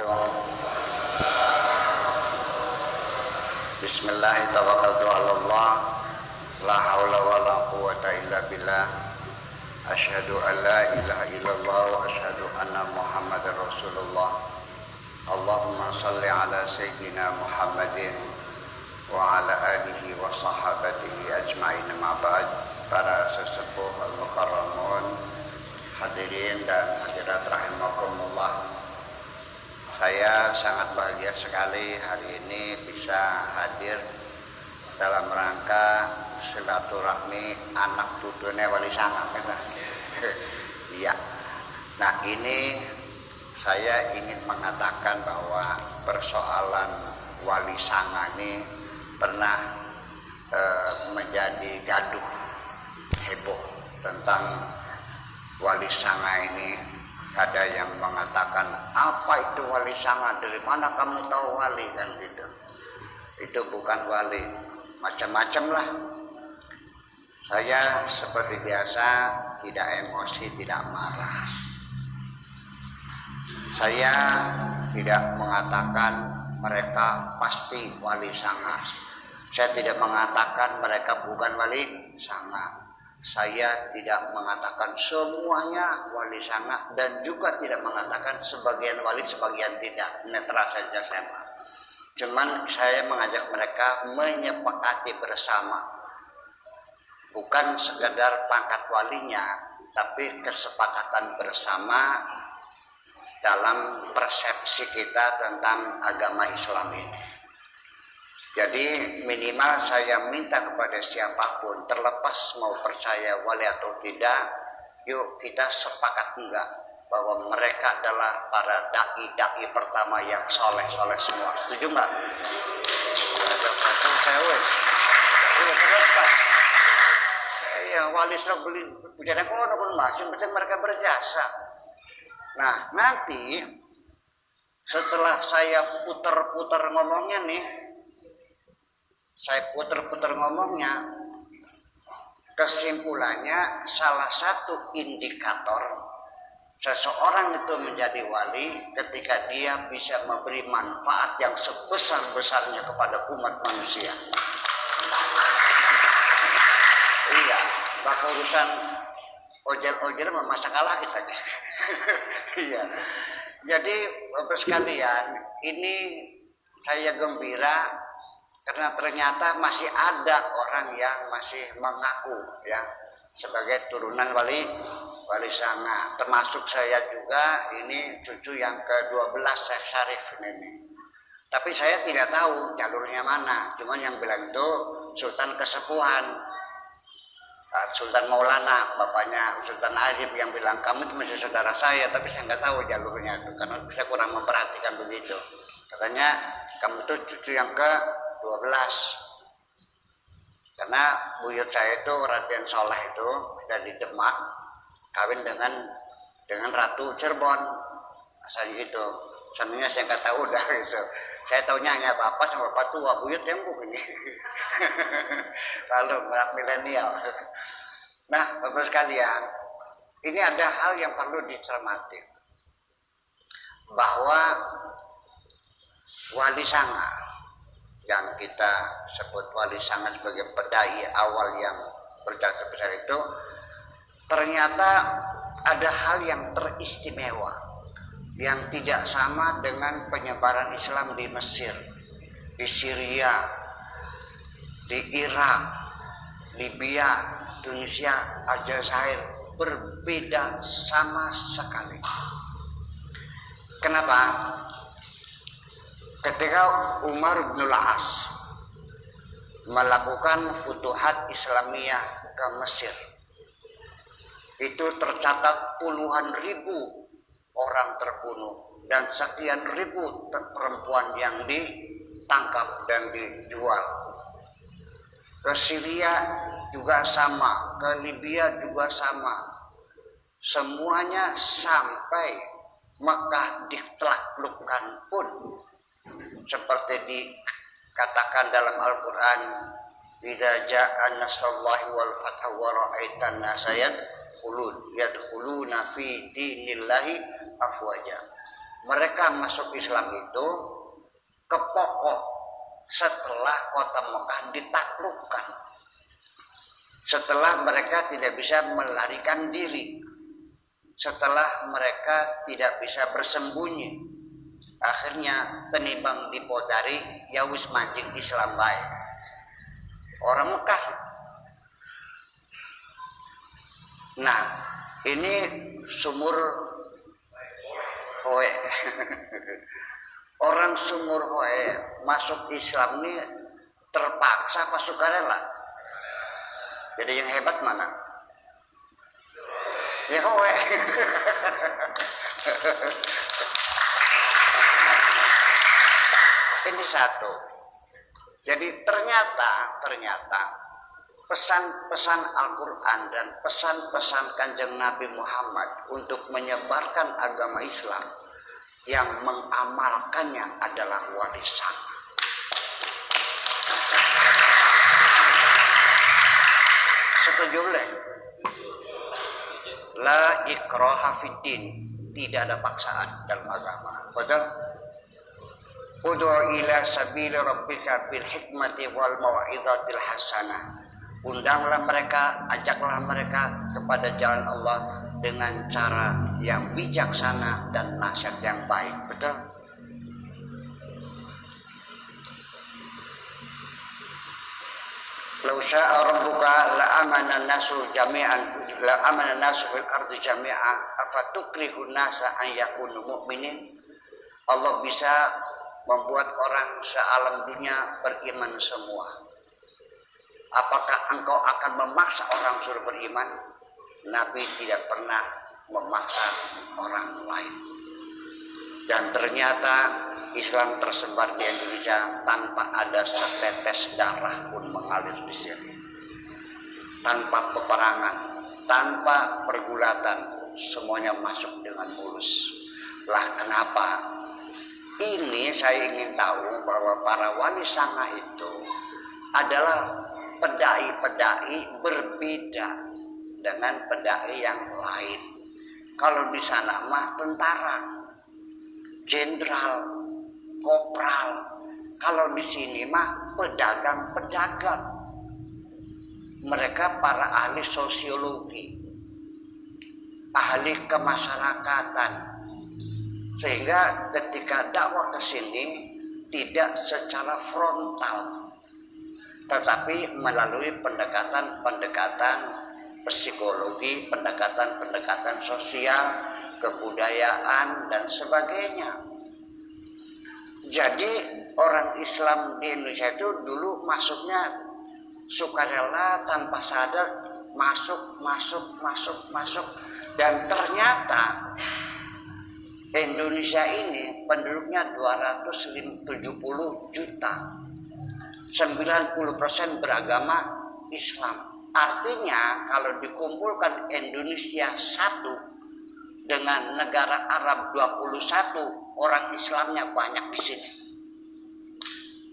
wabarakatuh. Bismillahirrahmanirrahim. La haula wala quwwata illa billah. Asyhadu an la ilaha illallah wa asyhadu anna Muhammadar Rasulullah. Allahumma shalli ala sayyidina Muhammadin wa ala alihi wa sahabatihi ajma'in. Ma ba'd. Para sesepuh al-mukarramun, hadirin dan hadirat rahimakumullah. Saya sangat bahagia sekali hari ini bisa hadir dalam rangka silaturahmi anak putune Wali Sanga. Iya. Nah, ini saya ingin mengatakan bahwa persoalan Wali Sanga ini pernah menjadi gaduh heboh tentang Wali Sanga ini. Ada yang mengatakan, apa itu Wali Sanga, dari mana kamu tahu wali, kan gitu. Itu bukan wali, macam-macam lah. Saya seperti biasa tidak emosi, tidak marah. Saya tidak mengatakan mereka pasti Wali Sanga. Saya tidak mengatakan mereka bukan Wali Sanga. Saya tidak mengatakan semuanya Wali Sanga dan juga tidak mengatakan sebagian wali, sebagian tidak. Netral saja saya. Cuman saya mengajak mereka menyepakati bersama. Bukan sekedar pangkat walinya, tapi kesepakatan bersama dalam persepsi kita tentang agama Islam ini. Jadi minimal saya minta kepada siapapun, terlepas mau percaya wali atau tidak, yuk kita sepakat enggak bahwa mereka adalah para dai-dai pertama yang soleh-soleh semua. Setuju enggak? Iya, wali serap beli pujian kono pun masih, penting mereka berjasa. Nah, nanti setelah saya putar-putar ngomongnya nih, kesimpulannya salah satu indikator seseorang itu menjadi wali ketika dia bisa memberi manfaat yang sebesar-besarnya kepada umat manusia. Iya, bak urusan ojel-ojel masa kalah kita. Iya. Jadi Bapak sekalian, ini saya gembira karena ternyata masih ada orang yang masih mengaku ya sebagai turunan Wali Sanga, termasuk saya juga. Ini cucu yang ke-12 Syekh Syarif ini. Tapi saya tidak tahu jalurnya mana. Cuman yang bilang itu Sultan Kesepuhan, Sultan Maulana, bapaknya Sultan Arif, yang bilang kamu itu masih saudara saya, tapi saya nggak tahu jalurnya itu karena saya kurang memperhatikan begitu. Katanya kamu itu cucu yang ke-12. Karena buyut saya itu Raden Soleh itu dari Demak, kawin dengan Ratu Cirebon, asalnya gitu. Sebenarnya saya nggak tahu dah gitu. Saya tahunya hanya bapak sama bapak tua, buyut tembok ini. Lalu merak milenial. Nah, Bapak sekalian, ini ada hal yang perlu dicermati, bahwa Wali Sanga yang kita sebut Wali Sanga sebagai pedai awal yang berjasa besar itu, ternyata ada hal yang teristimewa yang tidak sama dengan penyebaran Islam di Mesir, di Syria, di Irak, Libya, Tunisia, Aljazair. Berbeda sama sekali. Kenapa? Ketika Umar bin Al-As melakukan futuhat Islamiyah ke Mesir, itu tercatat puluhan ribu orang terbunuh dan sekian ribu perempuan yang ditangkap dan dijual. Ke Syria juga sama, ke Libya juga sama. Semuanya sampai Mekah ditaklukkan pun, seperti dikatakan dalam Al-Quran, idza jaa nasrullahi wal fathu wa ra'aitan nasa yadkhuluna fi dinillahi afwaja. mereka masuk Islam itu kepokoh setelah kota Mekah ditaklukkan. Setelah mereka tidak bisa melarikan diri, setelah mereka tidak bisa bersembunyi, akhirnya tenimbang dipodari ya wis mancing Islam baik. Orang Mekah. Nah, ini sumur Hoe. Orang sumur Hoe masuk Islam ini terpaksa apa sukarela? Jadi yang hebat mana? Ya Hoe. Ini satu. Jadi ternyata pesan-pesan Al-Quran dan pesan-pesan Kanjeng Nabi Muhammad untuk menyebarkan agama Islam yang mengamalkannya adalah wali sang. Setuju leh? La ikraha fiddin, tidak ada paksaan dalam agama. Betul? Ud'u ila sabili rabbika bil hikmati wal mau'izatil hasanah. Undanglah mereka, ajaklah mereka kepada jalan Allah dengan cara yang bijaksana dan nasihat yang baik. Betul? Lau syaa rabbuka la amana nasu jami'an la amana nasu fil ardi jami'a afatukrihu nasa an yakunu mu'minin. Allah bisa membuat orang sealam dunia beriman semua. Apakah engkau akan memaksa orang suruh beriman? Nabi tidak pernah memaksa orang lain. Dan ternyata Islam tersebar di Indonesia tanpa ada setetes darah pun mengalir di sini. Tanpa peperangan, tanpa pergulatan, semuanya masuk dengan mulus. Lah kenapa? Ini saya ingin tahu bahwa para wali sanga itu adalah pedai-pedai berbeda dengan pedai yang lain. Kalau di sana mah tentara, jenderal, kopral. Kalau di sini mah pedagang-pedagang. Mereka para ahli sosiologi, ahli kemasyarakatan. Sehingga ketika dakwah ke sini tidak secara frontal, tetapi melalui pendekatan-pendekatan psikologi, pendekatan-pendekatan sosial, kebudayaan dan sebagainya. Jadi orang Islam di Indonesia itu dulu masuknya sukarela tanpa sadar, masuk, dan ternyata Indonesia ini penduduknya 270 juta, 90% beragama Islam. Artinya kalau dikumpulkan Indonesia satu dengan negara Arab 21, orang Islamnya banyak di sini.